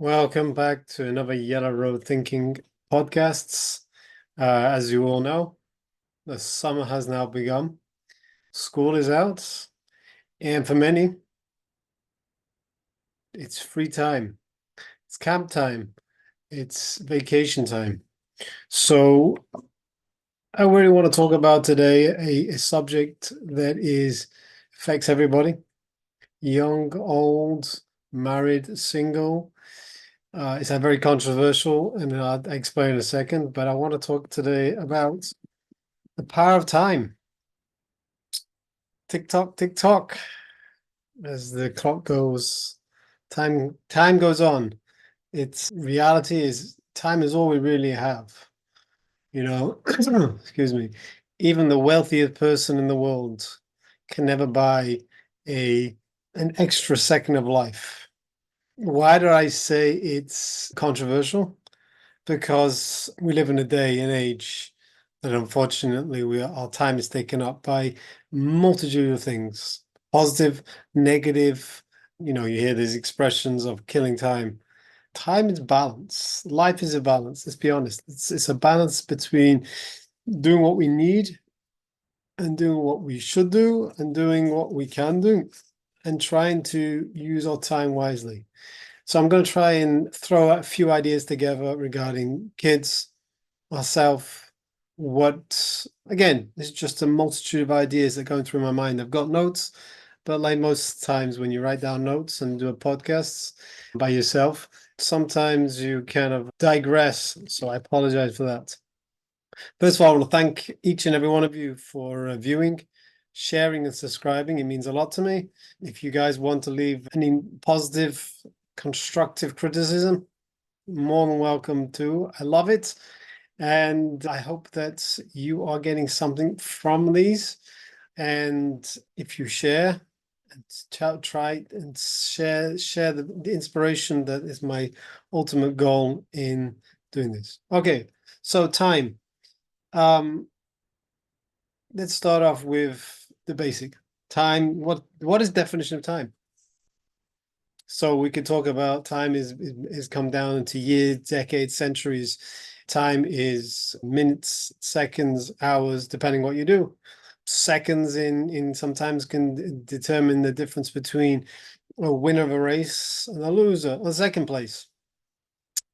Welcome back to another Yellow Road Thinking podcasts. As you all know, the summer has now begun. School is out, and for many, it's free time. It's camp time. It's vacation time. So I really want to talk about today a subject that affects everybody, young, old, married, single. It's very controversial, and I'll explain in a second, but I want to talk today about the power of time. Tick tock, tick tock. As the clock goes, time goes on. Its reality is time is all we really have. Excuse me. Even the wealthiest person in the world can never buy an extra second of life. Why do I say it's controversial? Because we live in a day and age that unfortunately our time is taken up by multitude of things, positive, negative. You hear these expressions of killing time. Time is balance. Life is a balance. Let's be honest. It's a balance between doing what we need and doing what we should do and doing what we can do and trying to use our time wisely. So I'm going to try and throw a few ideas together regarding kids, myself, again, it's just a multitude of ideas that are going through my mind. I've got notes, but like most times when you write down notes and do a podcast by yourself, sometimes you kind of digress. So I apologize for that. First of all, I want to thank each and every one of you for viewing, sharing, and subscribing. It means a lot to me. If you guys want to leave any positive, constructive criticism, more than welcome to. I love it. And I hope that you are getting something from these. And if you share and try and share the inspiration, that is my ultimate goal in doing this. Okay, so time. Let's start off with the basic. Time, what is definition of time? So we could talk about time is come down into years, decades, centuries. Time is minutes, seconds, hours, depending what you do. Seconds in sometimes can determine the difference between a winner of a race and a loser, a second place.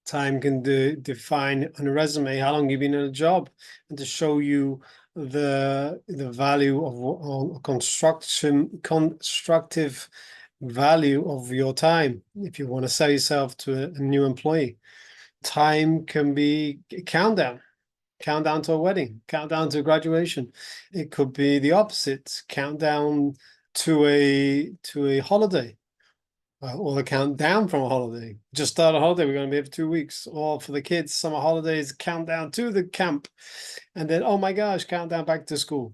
Time can define on a resume how long you've been in a job, and to show you the value of constructive value of your time if you want to sell yourself to a new employee. Time can be countdown to a wedding, countdown to graduation. It could be the opposite, countdown to a holiday, or the countdown from a holiday. Just start a holiday, we're going to be here for 2 weeks. Or for the kids, summer holidays, countdown to the camp, and then oh my gosh, countdown back to school.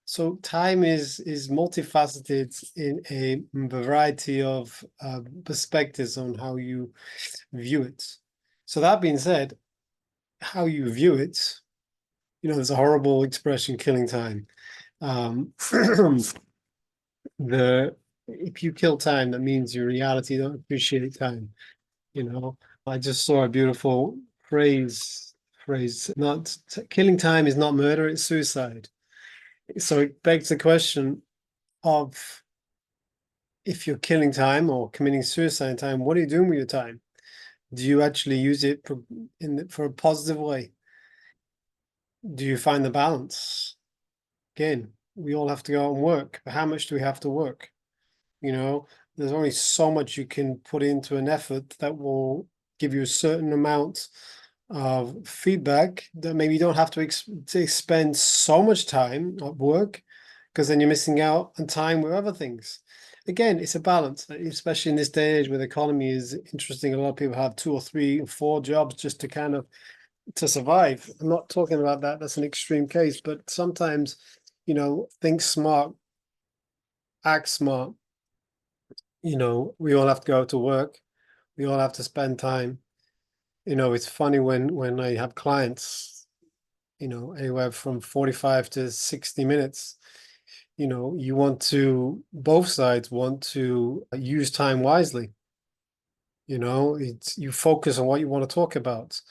So time is multifaceted in a variety of perspectives on how you view it. So that being said, how you view it, there's a horrible expression, killing time. If you kill time, that means your reality don't appreciate time. I just saw a beautiful phrase, not killing time is not murder, it's suicide. So it begs the question of, if you're killing time or committing suicide in time, what are you doing with your time? Do you actually use it for a positive way? Do you find the balance? Again, we all have to go out and work, but how much do we have to work? There's only so much you can put into an effort that will give you a certain amount of feedback, that maybe you don't have to spend so much time at work, because then you're missing out on time with other things. Again, it's a balance, especially in this day and age where the economy is interesting. A lot of people have 2 or 3 or 4 jobs just to survive. I'm not talking about that. That's an extreme case, but sometimes, think smart, act smart. We all have to go to work. We all have to spend time. It's funny when I have clients, anywhere from 45 to 60 minutes, both sides want to use time wisely. It's you focus on what you want to talk about.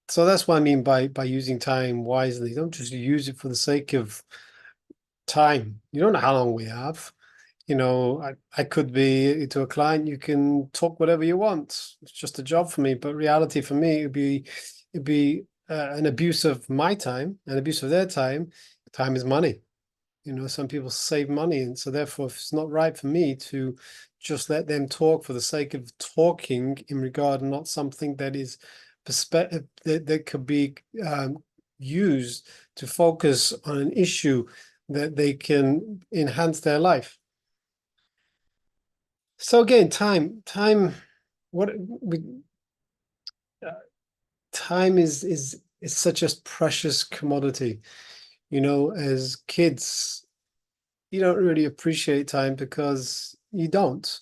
So that's what I mean by using time wisely. Don't just use it for the sake of time. You don't know how long we have. I could be to a client, you can talk whatever you want. It's just a job for me. But reality for me, it'd be an abuse of my time, an abuse of their time. Time is money. Some people save money, and so therefore, if it's not right for me to just let them talk for the sake of talking in regard, not something that is perspective that could be used to focus on an issue that they can enhance their life. So again, what we uh, time is such a precious commodity. As kids, you don't really appreciate time because you don't.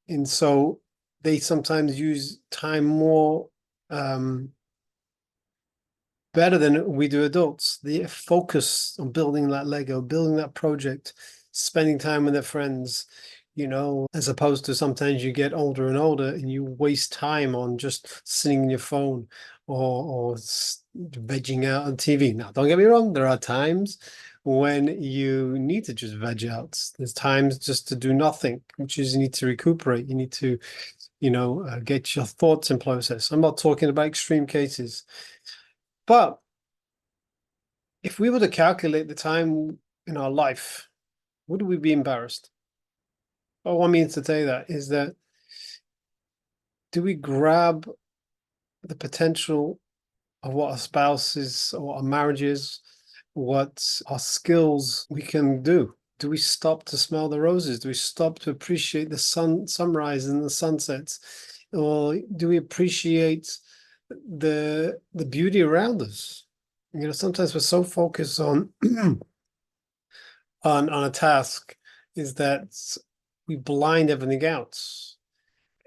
And so they sometimes use time more better than we do adults. They focus on building that Lego, building that project, spending time with their friends, as opposed to sometimes you get older and older and you waste time on just sitting in your phone or vegging out on TV. Now, don't get me wrong, there are times when you need to just veg out. There's times just to do nothing, which is you need to recuperate. You need to, get your thoughts in process. I'm not talking about extreme cases. But if we were to calculate the time in our life, would we be embarrassed? All I mean to say that is that do we grab the potential of what our spouse is or our marriage is, what our skills we can do? Do we stop to smell the roses? Do we stop to appreciate the sunrise and the sunsets? Or do we appreciate the beauty around us? Sometimes we're so focused on on a task is that we blind everything else.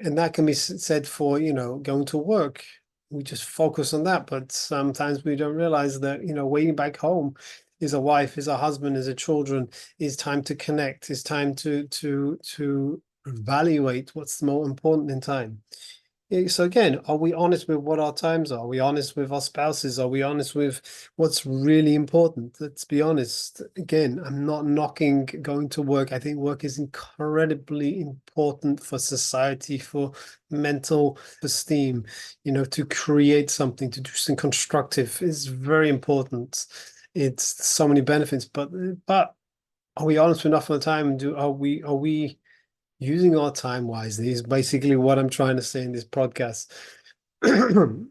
And that can be said for, going to work. We just focus on that, but sometimes we don't realize that, waiting back home is a wife, is a husband, is a children, is time to connect, is time to evaluate what's more important in time. So again, are we honest with what our times are? Are we honest with our spouses? Are we honest with what's really important? Let's be honest. Again, I'm not knocking going to work. I think work is incredibly important for society, for mental esteem, to create something, to do something constructive is very important. It's so many benefits, but are we honest enough on the time? Are we using our time wisely is basically what I'm trying to say in this podcast.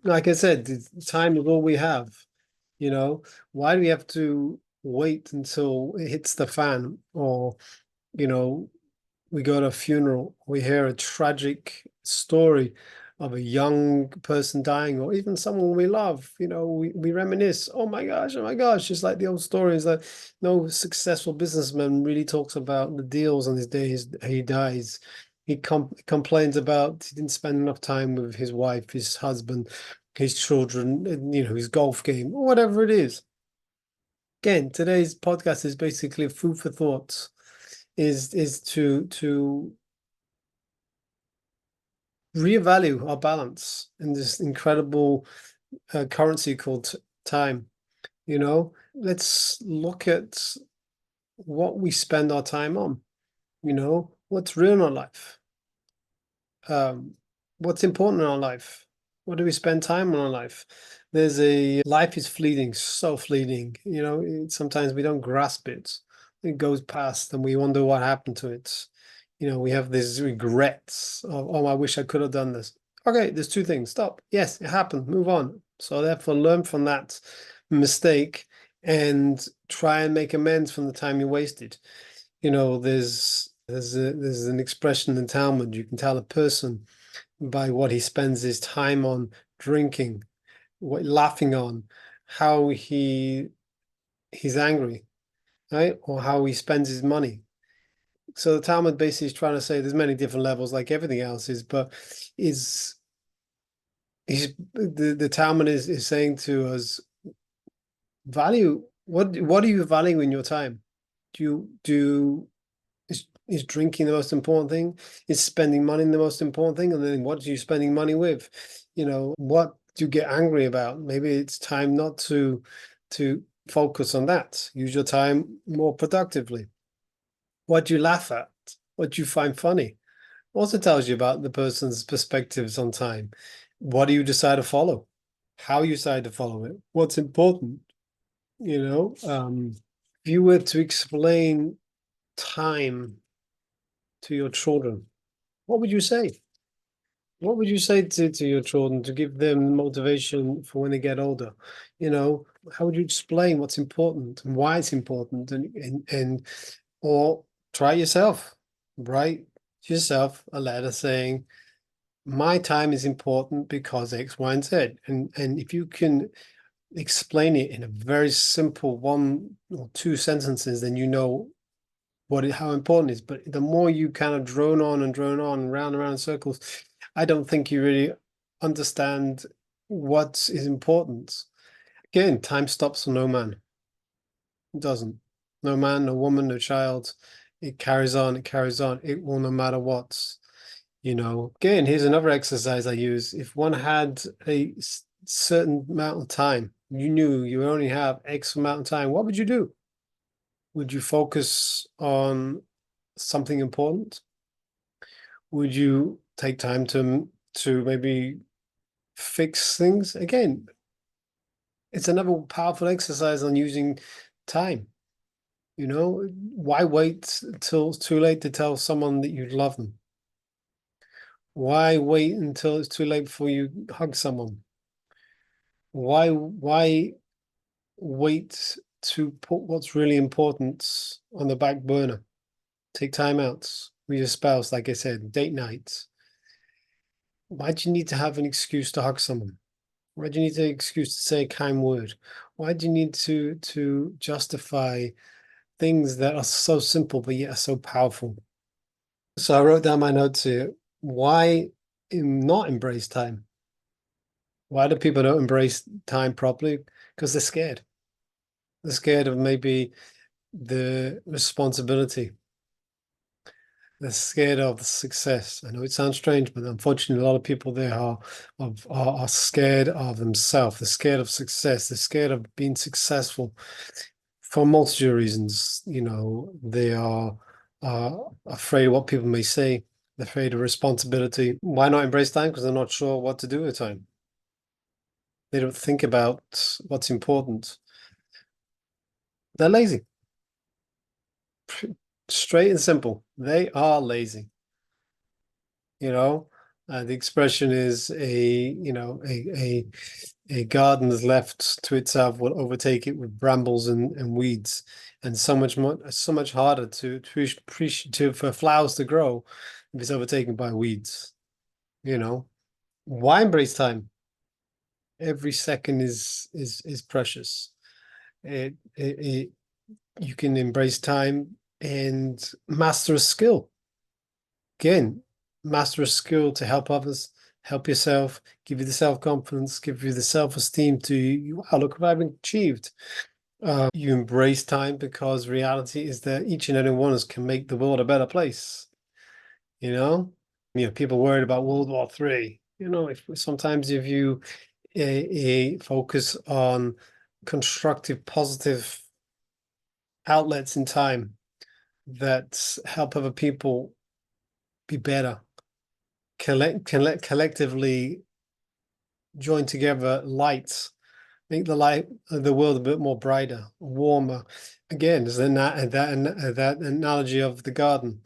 Like I said, time is all we have. Why do we have to wait until it hits the fan or, you know, we go to a funeral, we hear a tragic story of a young person dying, or even someone we love, we reminisce, oh my gosh, just like the old stories that no successful businessman really talks about the deals on his days he dies. He complains about he didn't spend enough time with his wife, his husband, his children, and, his golf game, or whatever it is. Again, today's podcast is basically food for thought is to reevaluate our balance in this incredible currency called time. Let's look at what we spend our time on. What's real in our life, what's important in our life, what do we spend time in our life? There's a life is fleeting, so fleeting. Sometimes we don't grasp it. It goes past, and we wonder what happened to it. We have these regrets of, oh, I wish I could have done this. Okay, there's two things. Stop. Yes, it happened. Move on. So therefore, learn from that mistake and try and make amends from the time you wasted. There's an expression in Talmud. You can tell a person by what he spends his time on drinking, laughing on, how he's angry, right? Or how he spends his money. So the Talmud basically is trying to say there's many different levels, like everything else is, but is he's the Talmud is saying to us, value what are you valuing in your time? Do you Is drinking the most important thing? Is spending money the most important thing? And then what are you spending money with? What do you get angry about? Maybe it's time not to focus on that. Use your time more productively. What do you laugh at? What do you find funny? Also tells you about the person's perspectives on time. What do you decide to follow? How you decide to follow it? What's important? If you were to explain time to your children, what would you say? What would you say to your children to give them motivation for when they get older? How would you explain what's important and why it's important, and or try yourself, write yourself a letter saying, my time is important because X, Y, and Z. And if you can explain it in a very simple 1 or 2 sentences, then you know how important it is. But the more you kind of drone on and round and round in circles, I don't think you really understand what is important. Again, time stops for no man. It doesn't. No man, no woman, no child. It carries on, it carries on. It will no matter what. Again, here's another exercise I use. If one had a certain amount of time, you knew you only have X amount of time, what would you do? Would you focus on something important? Would you take time to maybe fix things? Again, it's another powerful exercise on using time. Why wait till it's too late to tell someone that you love them? Why wait until it's too late before you hug someone? Why wait to put what's really important on the back burner? Take time out with your spouse, like I said, date nights. Why do you need to have an excuse to hug someone? Why do you need an excuse to say a kind word? Why do you need to justify things that are so simple but yet are so powerful? So I wrote down my notes here. Why not embrace time? Why do people not embrace time properly? Because they're scared. They're scared of maybe the responsibility. They're scared of the success. I know it sounds strange, but unfortunately, a lot of people there are scared of themselves. They're scared of success. They're scared of being successful for a multitude of reasons. They are afraid of what people may say. They're afraid of responsibility. Why not embrace time? Because they're not sure what to do with time. They don't think about what's important. They're lazy. Straight and simple. They are lazy. The expression is a garden is left to itself will overtake it with brambles and weeds, and so much harder for flowers to grow if it's overtaken by weeds. Why embrace time? Every second is precious. You can embrace time and master a skill. Again, master a skill to help others, help yourself, give you the self-confidence, give you the self-esteem wow, look what I've achieved. You embrace time because reality is that each and every one of us can make the world a better place. People worried about World War III. If you focus on constructive, positive outlets in time that help other people be better, collectively join together lights, make the world a bit more brighter, warmer. Again, there's that analogy of the garden.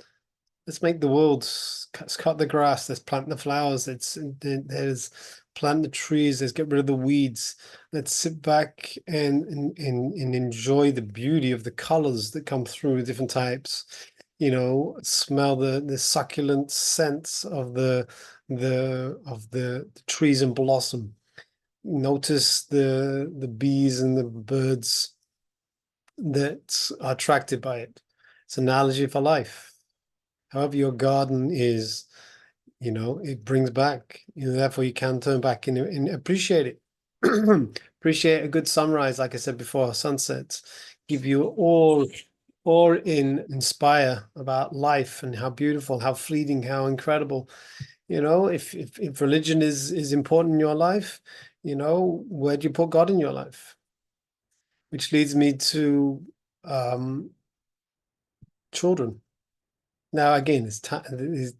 Let's make the world, let's cut the grass, let's plant the flowers, there's plant the trees, let's get rid of the weeds. Let's sit back and enjoy the beauty of the colors that come through different types. Smell the succulent scents of the trees and blossom. Notice the bees and the birds that are attracted by it. It's an analogy for life. However, your garden is, it brings back, therefore you can turn back and appreciate it. Appreciate a good sunrise, like I said before, sunsets give you all or inspire about life and how beautiful, how fleeting, how incredible. If religion is important in your life, where do you put God in your life? Which leads me to um, children. Now, again, it's time.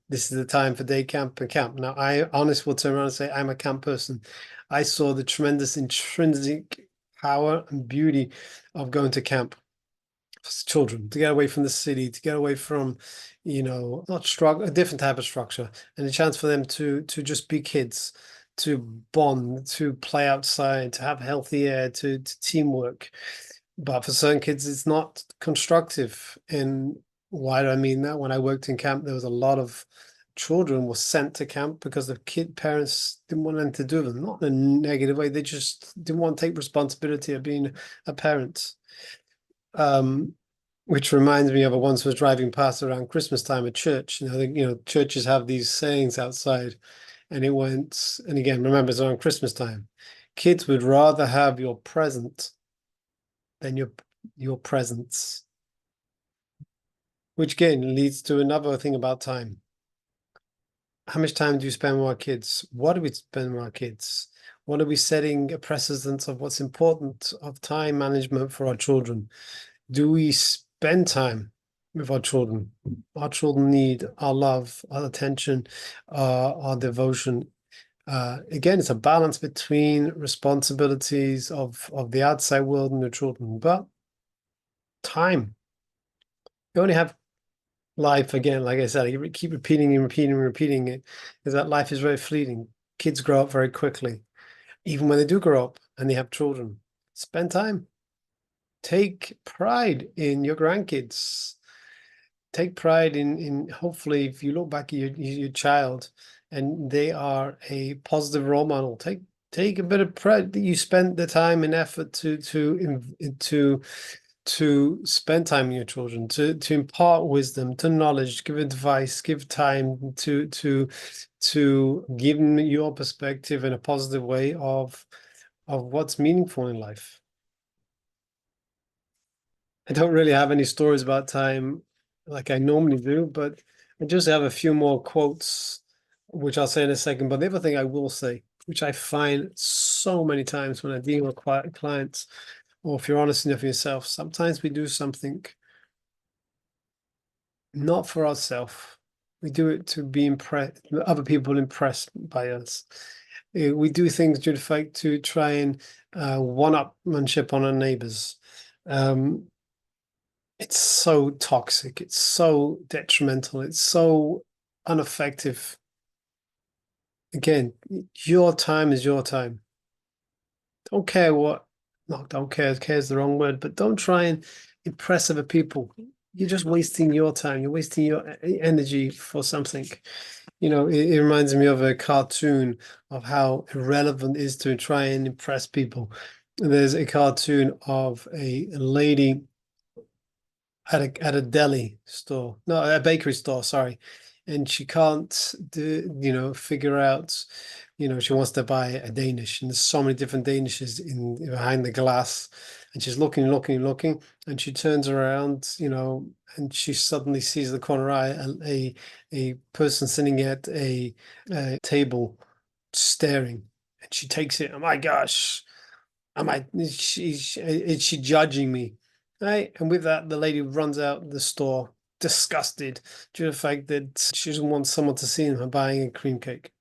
This is the time for day camp and camp. Now, I honestly will turn around and say I'm a camp person. I saw the tremendous intrinsic power and beauty of going to camp for children to get away from the city, to get away from, not struggle, a different type of structure, and a chance for them to just be kids, to bond, to play outside, to have healthy air, to teamwork. But for certain kids, it's not constructive. And why do I mean that? When I worked in camp, there was a lot of children were sent to camp because the kid parents didn't want anything to do with them, not in a negative way. They just didn't want to take responsibility of being a parent. Um, which reminds me of I once was driving past around Christmas time at church. Churches have these sayings outside, and it went, and again, remember it's around Christmas time. Kids would rather have your present than your presence, which again leads to another thing about time. How much time do you spend with our kids? What do we spend with our kids? What are we setting a precedent of what's important of time management for our children? Do we spend time with our children? Our children need our love, our attention, our devotion. Again, it's a balance between responsibilities of the outside world and the children, but time. You only have life again, like I said, I keep repeating and repeating and repeating it, is that life is very fleeting. Kids grow up very quickly. Even when they do grow up and they have children, spend time. Take pride in your grandkids. Take pride in hopefully if you look back at your child and they are a positive role model, take a bit of pride that you spent the time and effort to spend time with your children, to impart wisdom, to knowledge, give advice, give time to give them your perspective in a positive way of what's meaningful in life. I don't really have any stories about time like I normally do, but I just have a few more quotes, which I'll say in a second. But the other thing I will say, which I find so many times when I deal with clients, or if you're honest enough with yourself, sometimes we do something not for ourselves. We do it to be impressed, other people impressed by us. We do things due to fact to try and one-upmanship on our neighbors. It's so toxic. It's so detrimental. It's so ineffective. Again, your time is your time. Don't care what, no, don't care, care is the wrong word, but don't try and impress other people. You're just wasting your time. You're wasting your energy for something. It reminds me of a cartoon of how irrelevant it is to try and impress people. There's a cartoon of a lady at a deli store, no, a bakery store, sorry. And she can't figure out, she wants to buy a Danish, and there's so many different Danishes in behind the glass. And she's looking, looking, looking, and she turns around, and she suddenly sees the corner eye, a person sitting at a table staring. And she takes it, oh my gosh, is she judging me? Right. And with that, the lady runs out the store, disgusted due to the fact that she doesn't want someone to see her buying a cream cake.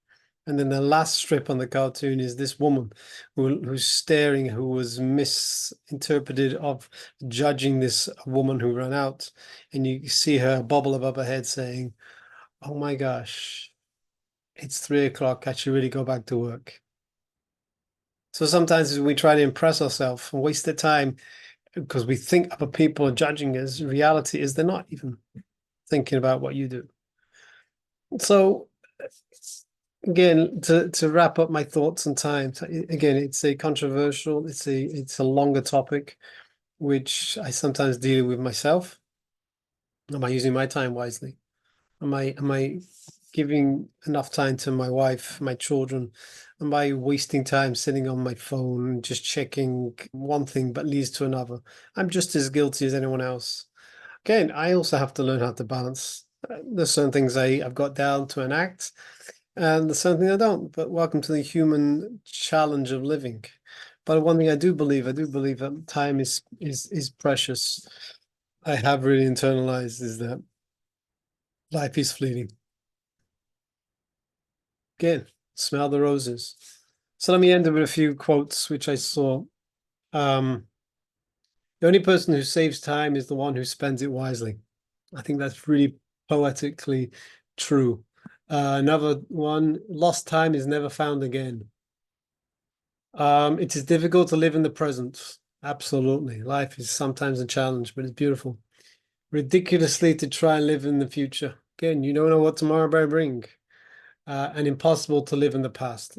And then the last strip on the cartoon is this woman who's staring, who was misinterpreted of judging this woman who ran out. And you see her bubble above her head saying, oh my gosh, it's 3 o'clock. I should really go back to work. So sometimes we try to impress ourselves and waste the time because we think other people are judging us. Reality is they're not even thinking about what you do. So again, to wrap up my thoughts on time, again, it's a controversial, it's a longer topic, which I sometimes deal with myself. Am I using my time wisely? Am I giving enough time to my wife, my children? Am I wasting time sitting on my phone, just checking one thing but leads to another? I'm just as guilty as anyone else. Again, I also have to learn how to balance. There's certain things I've got down to an act, and there's something I don't. But welcome to the human challenge of living. But one thing I do believe that time is precious. I have really internalized is that life is fleeting. Again, smell the roses. So let me end with a few quotes which I saw. Um, the only person who saves time is the one who spends it wisely. I think that's really poetically true. Another one, lost time is never found again. It is difficult to live in the present. Absolutely. Life is sometimes a challenge, but it's beautiful. Ridiculously to try and live in the future. Again, you don't know what tomorrow may bring. And impossible to live in the past.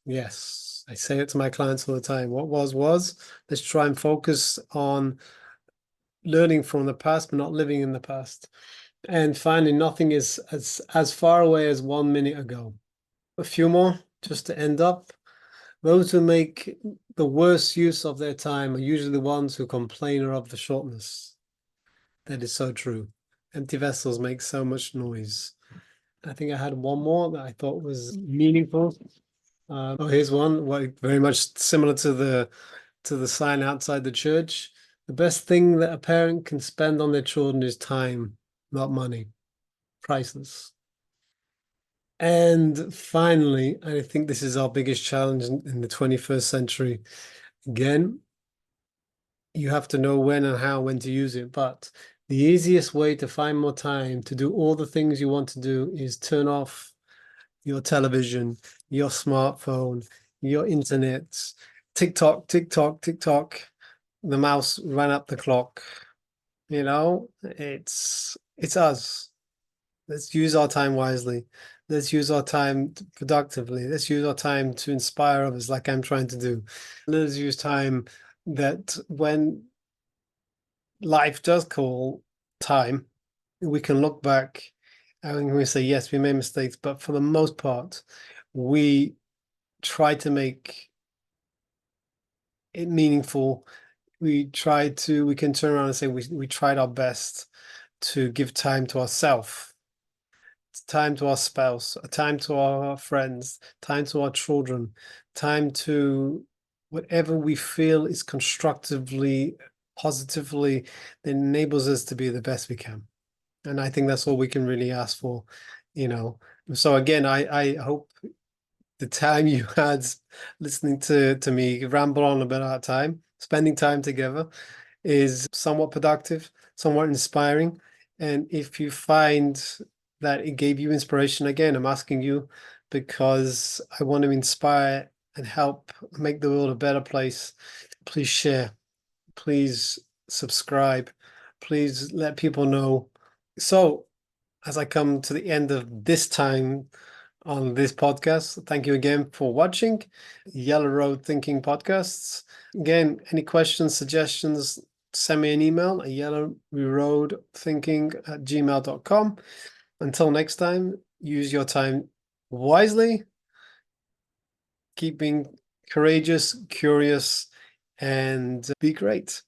Yes, I say it to my clients all the time. What was. Let's try and focus on learning from the past, but not living in the past. And finally, nothing is as far away as 1 minute ago. A few more just to end up. Those who make the worst use of their time are usually the ones who complain of the shortness. That is so true. Empty vessels make so much noise. I think I had one more that I thought was meaningful. Oh, here's one, very much similar to the sign outside the church. The best thing that a parent can spend on their children is time, not money. Priceless. And finally, I think this is our biggest challenge in the 21st century. Again, you have to know when and how when to use it, but the easiest way to find more time to do all the things you want to do is turn off your television, your smartphone, your internet, TikTok, TikTok, TikTok. The mouse ran up the clock. You know, it's us. Let's use our time wisely. Let's use our time productively. Let's use our time to inspire others, like I'm trying to do. Let's use time that when life does call time, we can look back and we say, yes, we made mistakes, but for the most part, we try to make it meaningful. We can turn around and say we tried our best to give time to ourselves, time to our spouse, time to our friends, time to our children, time to whatever we feel is constructively, positively, that enables us to be the best we can. And I think that's all we can really ask for, you know. So again, I hope the time you had listening to me ramble on about our time, spending time together, is somewhat productive, somewhat inspiring. And if you find that it gave you inspiration, again, I'm asking you because I want to inspire and help make the world a better place. Please share, please subscribe, please let people know. So, as I come to the end of this time on this podcast, thank you again for watching Yellow Road Thinking Podcasts. Again, any questions, suggestions, send me an email at yellowroadthinking@gmail.com. Until next time, use your time wisely, keep being courageous, curious, and be great.